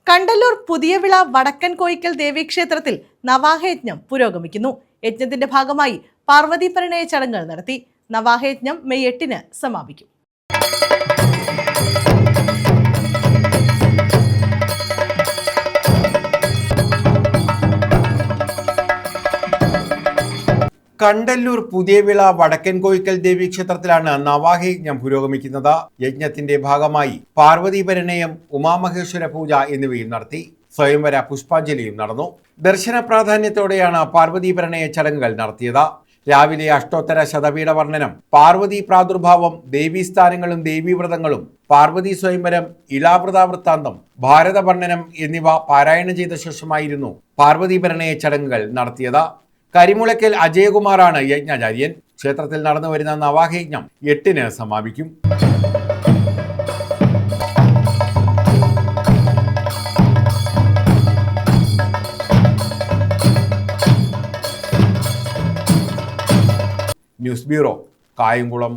കണ്ടല്ലൂർ പുതിയവിള വടക്കൻ കോയിക്കൽ ദേവീക്ഷേത്രത്തിൽ നവാഹയജ്ഞം പുരോഗമിക്കുന്നു. യജ്ഞത്തിന്റെ ഭാഗമായി പാർവതി പരിണയ ചടങ്ങുകൾ നടത്തി. നവാഹയജ്ഞം മെയ് 8-ന് സമാപിക്കും. കണ്ടല്ലൂർ പുതിയവിള വടക്കൻ കോയിക്കൽ ദേവീക്ഷേത്രത്തിലാണ് നവാഹയജ്ഞം പുരോഗമിക്കുന്നത്. യജ്ഞത്തിന്റെ ഭാഗമായി പാർവതി പരിണയം, ഉമാമഹേശ്വര പൂജ എന്നിവയും നടത്തി. സ്വയംവര പുഷ്പാഞ്ജലിയും നടന്നു. ദർശന പ്രാധാന്യത്തോടെയാണ് പാർവതി പരിണയ ചടങ്ങുകൾ നടത്തിയത്. രാവിലെ അഷ്ടോത്തര ശതപീഠ വർണ്ണനം, പാർവതി പ്രാദുർഭാവം, ദേവീസ്ഥാനങ്ങളും ദേവീവ്രതങ്ങളും, പാർവതി സ്വയംവരം, ഇളാവൃതാവൃത്താന്തം, ഭാരത വർണ്ണനം എന്നിവ പാരായണം ചെയ്ത ശേഷമായിരുന്നു പാർവതി പരിണയ ചടങ്ങുകൾ നടത്തിയത്. കരിമുളയ്ക്കൽ അജയകുമാറാണ് യജ്ഞാചാര്യൻ. ക്ഷേത്രത്തിൽ നടന്നു വരുന്ന നവാഹയജ്ഞം 8-ന് സമാപിക്കും. News bureau, Kayamkulam.